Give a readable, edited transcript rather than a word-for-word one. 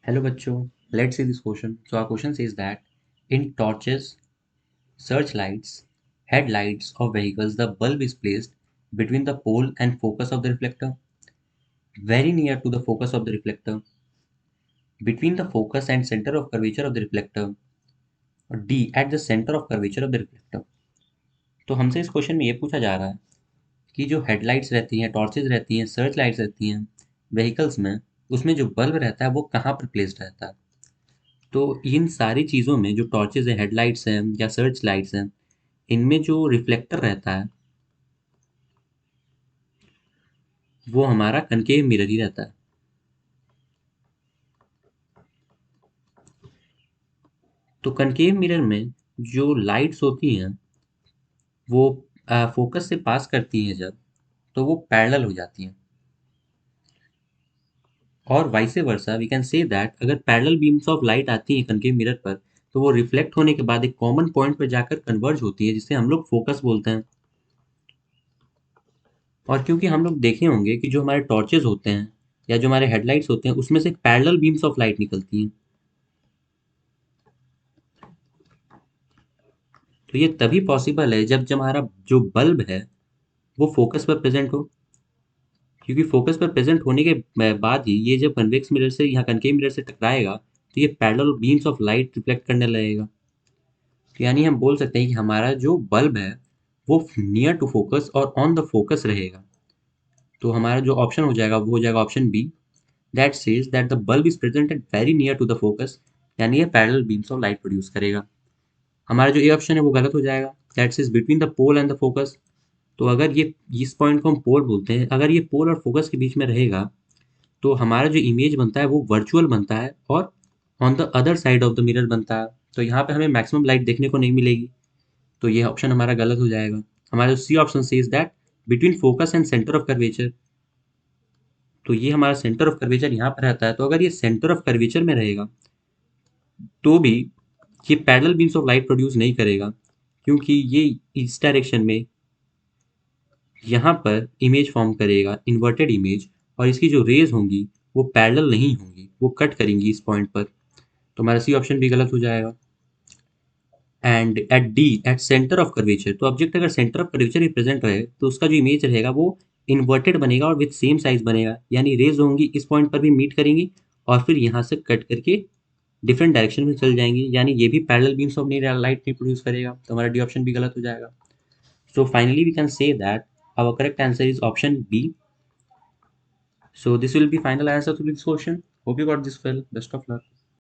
Hello bachcho, let's see this question. So our question says that in torches, searchlights, headlights of vehicles, the bulb is placed between the pole and focus of the reflector, very near to the focus of the reflector, between the focus and center of curvature of the reflector, or D at the center of curvature of the reflector. तो हमसे इस question में ये पूछा जा रहा है कि जो हेडलाइट्स रहती हैं, टॉर्चेज रहती हैं, सर्च लाइट्स रहती हैं व्हीकल्स में, उसमें जो बल्ब रहता है वो कहाँ पर प्लेस्ड रहता है। तो इन सारी चीज़ों में जो टॉर्चेज हैं, हेडलाइट्स हैं या सर्च लाइट्स हैं, इनमें जो रिफ्लेक्टर रहता है वो हमारा कनकेव मिरर ही रहता है। तो कनकेव मिरर में जो लाइट्स होती हैं वो फोकस से पास करती हैं जब, तो वो पैरेलल हो जाती हैं। और vice versa we can say that अगर पैरेलल बीम्स ऑफ लाइट आती हैं कनकेव मिरर पर, तो वो रिफ्लेक्ट होने के बाद एक कॉमन पॉइंट पर जाकर कन्वर्ज होती है, जिसे हम लोग फोकस बोलते हैं। और क्योंकि हम लोग देखे होंगे कि जो हमारे टॉर्चेज होते हैं या जो हमारे हेडलाइट्स होते हैं उसमें से पैरेलल बीम्स ऑफ लाइट निकलती हैं, तो ये तभी पॉसिबल है जब हमारा जो बल्ब है वो फोकस पर प्रेजेंट हो। क्योंकि फोकस पर प्रेजेंट होने के बाद ही ये जब कन्वेक्स मिरर से या कनकेव मिरर से टकराएगा तो ये parallel beams of light reflect करने लगेगा। तो यानी हम बोल सकते हैं कि हमारा जो बल्ब है वो नियर टू फोकस और ऑन द फोकस रहेगा। तो हमारा जो ऑप्शन हो जाएगा वो हो जाएगा option B, that says that the bulb is presented very near to the focus, यानी ये parallel beams of light produce करेगा। हमारा जो ए ऑप्शन है वो गलत हो जाएगा, that is between the pole and the focus. तो अगर ये इस पॉइंट को हम पोल बोलते हैं, अगर ये पोल और फोकस के बीच में रहेगा तो हमारा जो इमेज बनता है वो वर्चुअल बनता है और on the other side of the mirror बनता है। तो यहाँ पे हमें मैक्सिमम लाइट देखने को नहीं मिलेगी, तो ये ऑप्शन हमारा गलत हो जाएगा। हमारा जो C option says that between focus and centre of curvature, तो ये हमारा सेंटर ऑफ कर्वेचर यहाँ पर रहता है। तो अगर ये सेंटर ऑफ कर्वेचर में रहेगा तो भी ये parallel beams of light produce नहीं करेगा, क्योंकि ये इस डायरेक्शन में यहाँ पर इमेज फॉर्म करेगा, इन्वर्टेड इमेज, और इसकी जो रेज होंगी वो पैरेलल नहीं होंगी, वो कट करेंगी इस पॉइंट पर। तो हमारा सी ऑप्शन भी गलत हो जाएगा। And at D at centre of curvature, तो ऑब्जेक्ट अगर सेंटर ऑफ कर्वेचर में प्रेजेंट रहे तो उसका जो इमेज रहेगा वो इन्वर्टेड बनेगा और विथ सेम साइज बनेगा, यानी रेज होंगी इस पॉइंट पर भी मीट करेंगी और फिर यहाँ से कट करके डिफरेंट डायरेक्शन में चल जाएंगी, यानी ये भी पैरेलल बीम्स ऑफ लाइट नहीं प्रोड्यूस करेगा। तो हमारा डी ऑप्शन भी गलत हो जाएगा। So finally we can say that our correct answer is option B. So this will be final answer to this question. Hope you got this well. Best of luck.